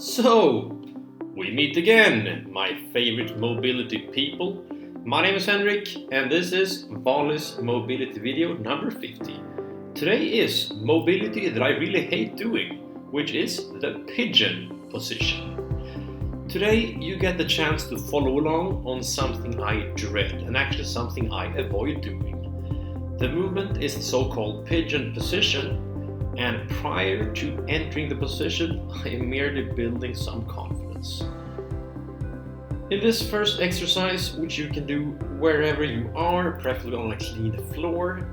So, we meet again, my favorite mobility people. My name is Henrik and this is ValisMobilityVideo number 50. Today is mobility that I really hate doing, which is the pigeon position. Today you get the chance to follow along on something I dread and actually something I avoid doing. The movement is the so-called pigeon position, and prior to entering the position I am merely building some confidence. In this first exercise, which you can do wherever you are, preferably on a clean floor,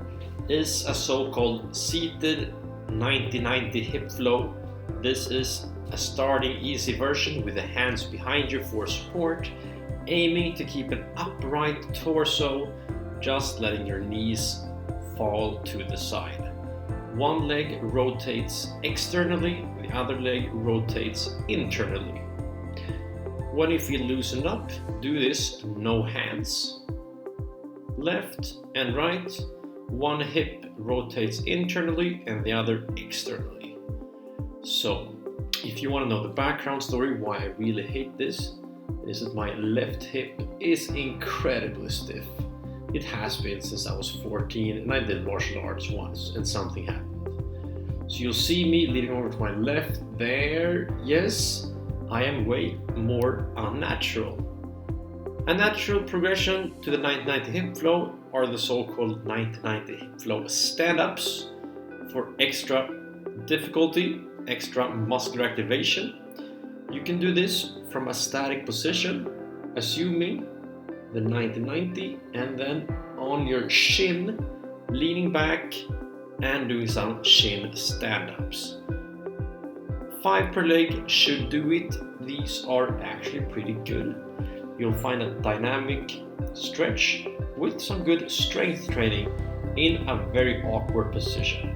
is a so-called seated 90-90 hip flow. This is a starting easy version with the hands behind you for support, aiming to keep an upright torso, just letting your knees fall to the side. One leg rotates externally, the other leg rotates internally. When you feel loosened up, do this no hands. Left and right, one hip rotates internally and the other externally. So, if you want to know the background story why I really hate this, is that my left hip is incredibly stiff. It has been since I was 14 and I did martial arts once and something happened. So you'll see me leaning over to my left there. Yes, I am way more unnatural. A natural progression to the 90-90 hip flow are the so-called 90-90 hip flow stand-ups for extra difficulty, extra muscular activation. You can do this from a static position, assuming the 90-90 and then on your shin, leaning back and doing some shin stand-ups. 5 per leg should do it. These are actually pretty good. You'll find a dynamic stretch with some good strength training in a very awkward position.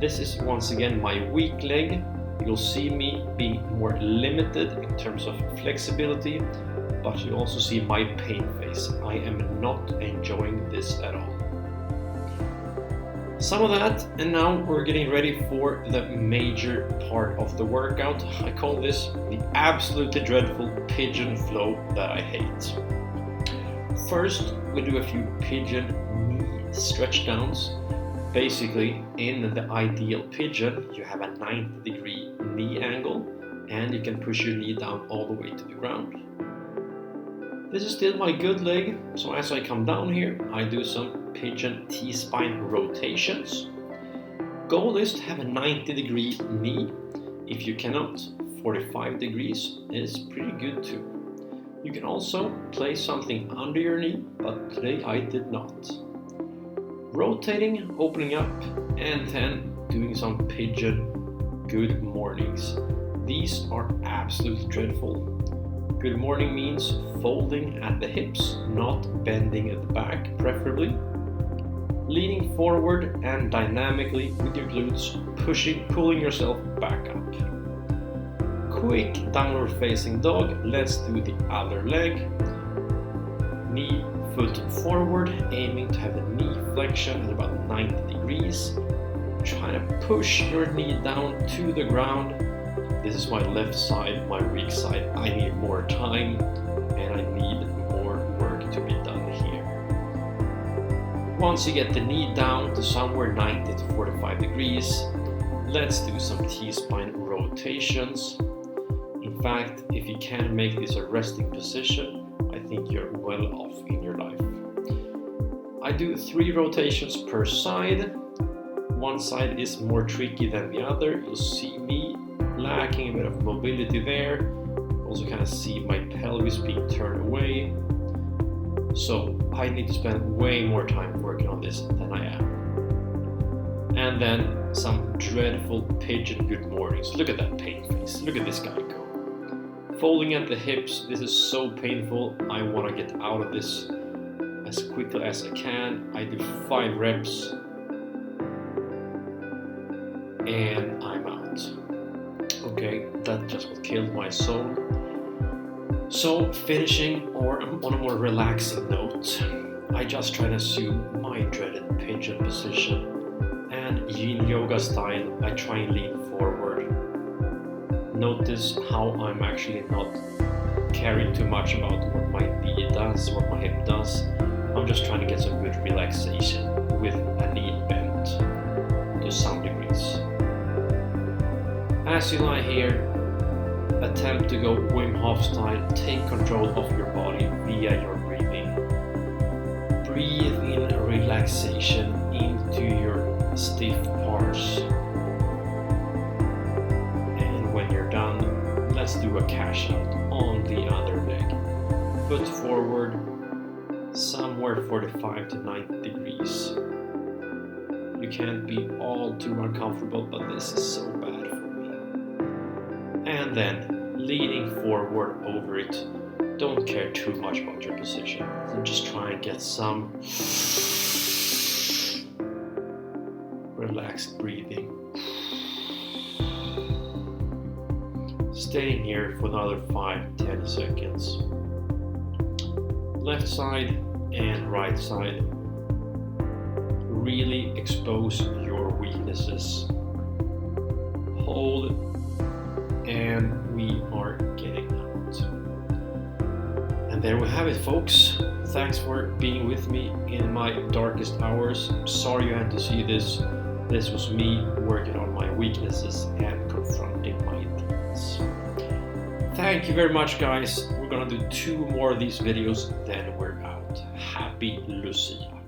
This is once again my weak leg. You'll see me be more limited in terms of flexibility, but you also see my pain face. I am not enjoying this at all. Some of that, and now we're getting ready for the major part of the workout. I call this the absolutely dreadful pigeon flow that I hate. First, we do a few pigeon knee stretch downs. Basically, in the ideal pigeon, you have a 90-degree knee angle and you can push your knee down all the way to the ground. This is still my good leg, so as I come down here, I do some pigeon T-spine rotations. Goal is to have a 90-degree knee. If you cannot, 45 degrees is pretty good too. You can also place something under your knee, but today I did not. Rotating, opening up, and then doing some pigeon good mornings. These are absolutely dreadful. Good morning means folding at the hips, not bending at the back, preferably. Leaning forward and dynamically with your glutes, pulling yourself back up. Quick downward facing dog. Let's do the other leg. Knee, foot forward, aiming to have the knee flexion at about 90 degrees. Try to push your knee down to the ground. This is my left side, my weak side. I need more time and I need more work to be done here. Once you get the knee down to somewhere 90 to 45 degrees, let's do some T-spine rotations. In fact, if you can make this a resting position, I think you're well off in your life. I do 3 rotations per side. One side is more tricky than the other. You'll see me lacking a bit of mobility there. Also kind of see my pelvis being turned away. So I need to spend way more time working on this than I am. And then some dreadful pigeon good mornings. Look at that pain face. Look at this guy go. Folding at the hips. This is so painful. I want to get out of this as quickly as I can. I do 5 reps. And I'm out. Okay, that just killed my soul. So finishing on a more relaxing note, I just try to assume my dreaded pigeon position, and yin yoga style I try and lean forward. notice how I'm actually not caring too much about what my knee does, what my hip does. I'm just trying to get some good relaxation with a knee bent to some degrees. As you lie here, attempt to go Wim Hof style. Take control of your body via your breathing. Breathe in relaxation into your stiff parts. And when you're done, let's do a cash out on the other leg. Foot forward, somewhere 45 to 90 degrees. You can't be all too uncomfortable, but this is so bad for me. And then leaning forward over it. Don't care too much about your position. So just try and get some relaxed breathing. Staying here for another 5-10 seconds. Left side and right side. Really expose your weaknesses. Hold, and we are getting out. And there we have it, folks. Thanks for being with me in my darkest hours. Sorry you had to see this. This was me working on my weaknesses and confronting my demons. Thank you very much, guys. We're gonna do 2 more of these videos, then we're out. Happy Lucia.